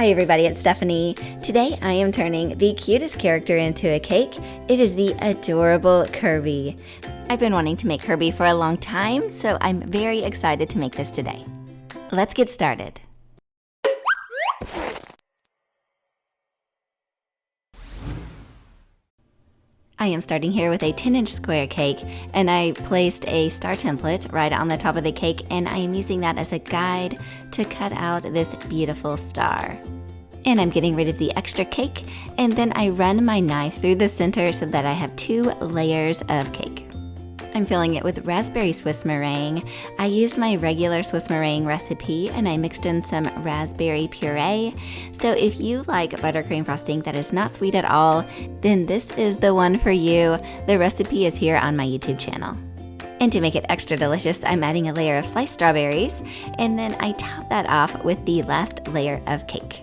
Hi everybody, it's Stephanie. Today I am turning the cutest character into a cake. It is the adorable Kirby. I've been wanting to make Kirby for a long time, so I'm very excited to make this today. Let's get started. I am starting here with a 10-inch square cake, and I placed a star template right on the top of the cake, and I am using that as a guide to cut out this beautiful star. And I'm getting rid of the extra cake, and then I run my knife through the center so that I have 2 layers of cake. I'm filling it with raspberry Swiss meringue. I used my regular Swiss meringue recipe and I mixed in some raspberry puree. So if you like buttercream frosting that is not sweet at all, then this is the one for you. The recipe is here on my YouTube channel. And to make it extra delicious, I'm adding a layer of sliced strawberries, and then I top that off with the last layer of cake.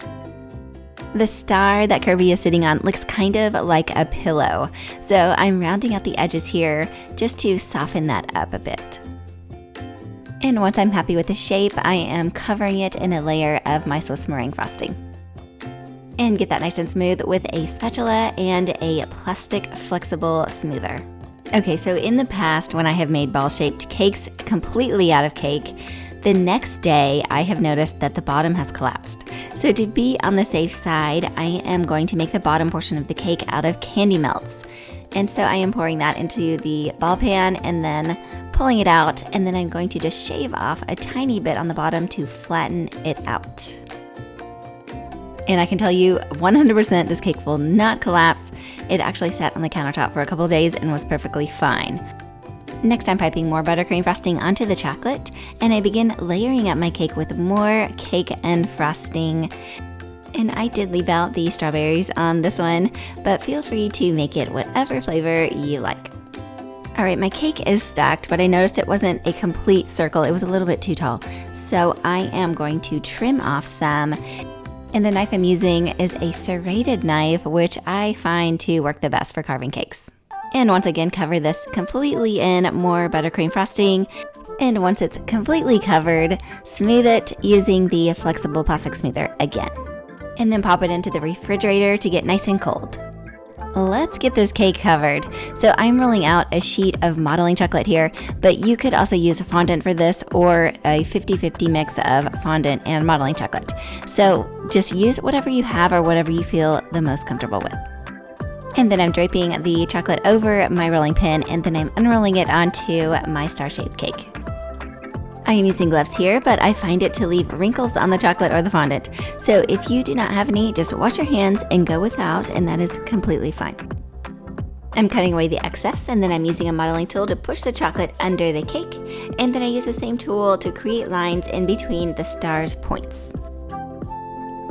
The star that Kirby is sitting on looks kind of like a pillow, so I'm rounding out the edges here just to soften that up a bit. And once I'm happy with the shape, I am covering it in a layer of my Swiss meringue frosting. And get that nice and smooth with a spatula and a plastic flexible smoother. Okay, so in the past when I have made ball-shaped cakes completely out of cake, the next day, I have noticed that the bottom has collapsed. So to be on the safe side, I am going to make the bottom portion of the cake out of candy melts. And so I am pouring that into the ball pan and then pulling it out, and then I'm going to just shave off a tiny bit on the bottom to flatten it out. And I can tell you 100% this cake will not collapse. It actually sat on the countertop for a couple of days and was perfectly fine. Next, I'm piping more buttercream frosting onto the chocolate, and I begin layering up my cake with more cake and frosting. And I did leave out the strawberries on this one, but feel free to make it whatever flavor you like. Alright, my cake is stacked, but I noticed it wasn't a complete circle. It was a little bit too tall. So I am going to trim off some. And the knife I'm using is a serrated knife, which I find to work the best for carving cakes. And once again, cover this completely in more buttercream frosting. And once it's completely covered, smooth it using the flexible plastic smoother again. And then pop it into the refrigerator to get nice and cold. Let's get this cake covered. So I'm rolling out a sheet of modeling chocolate here, but you could also use a fondant for this or a 50-50 mix of fondant and modeling chocolate. So just use whatever you have or whatever you feel the most comfortable with. And then I'm draping the chocolate over my rolling pin, and then I'm unrolling it onto my star-shaped cake. I am using gloves here, but I find it to leave wrinkles on the chocolate or the fondant. So if you do not have any, just wash your hands and go without, and that is completely fine. I'm cutting away the excess, and then I'm using a modeling tool to push the chocolate under the cake, and then I use the same tool to create lines in between the star's points.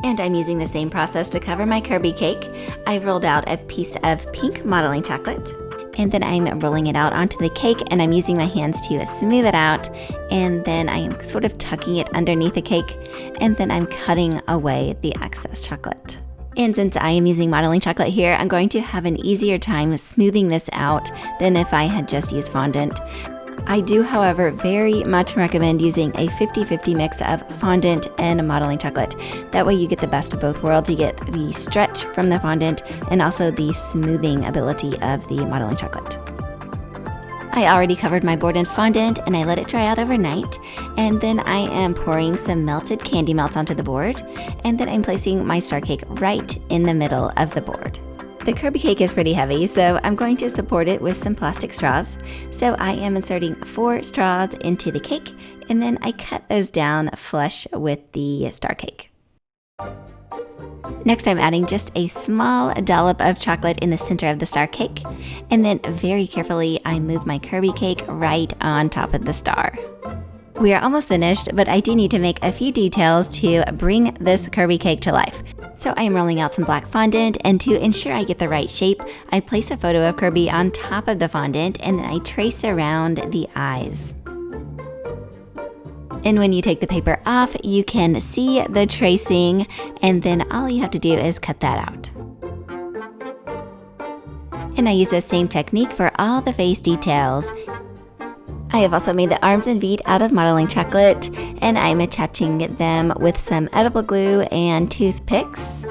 And I'm using the same process to cover my Kirby cake. I rolled out a piece of pink modeling chocolate, and then I'm rolling it out onto the cake, and I'm using my hands to smooth it out, and then I am sort of tucking it underneath the cake, and then I'm cutting away the excess chocolate. And since I am using modeling chocolate here, I'm going to have an easier time smoothing this out than if I had just used fondant. I do, however, very much recommend using a 50-50 mix of fondant and modeling chocolate. That way you get the best of both worlds. You get the stretch from the fondant and also the smoothing ability of the modeling chocolate. I already covered my board in fondant and I let it dry out overnight. And then I am pouring some melted candy melts onto the board. And then I'm placing my star cake right in the middle of the board. The Kirby cake is pretty heavy, so I'm going to support it with some plastic straws. So I am inserting 4 straws into the cake, and then I cut those down flush with the star cake. Next, I'm adding just a small dollop of chocolate in the center of the star cake, and then very carefully I move my Kirby cake right on top of the star. We are almost finished, but I do need to make a few details to bring this Kirby cake to life. So I am rolling out some black fondant, and to ensure I get the right shape, I place a photo of Kirby on top of the fondant, and then I trace around the eyes. And when you take the paper off, you can see the tracing, and then all you have to do is cut that out. And I use the same technique for all the face details. I have also made the arms and feet out of modeling chocolate, and I'm attaching them with some edible glue and toothpicks.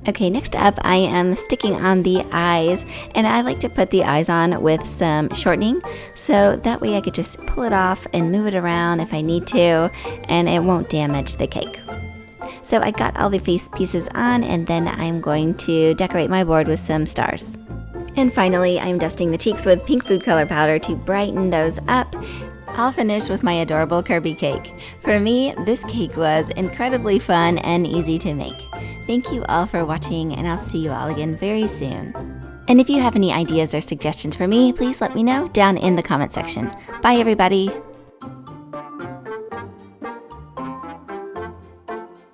Okay, next up I am sticking on the eyes, and I like to put the eyes on with some shortening, so that way I could just pull it off and move it around if I need to, and it won't damage the cake. So I got all the face pieces on, and then I'm going to decorate my board with some stars. And finally, I'm dusting the cheeks with pink food color powder to brighten those up. I'll finish with my adorable Kirby cake. For me, this cake was incredibly fun and easy to make. Thank you all for watching, and I'll see you all again very soon. And if you have any ideas or suggestions for me, please let me know down in the comment section. Bye everybody!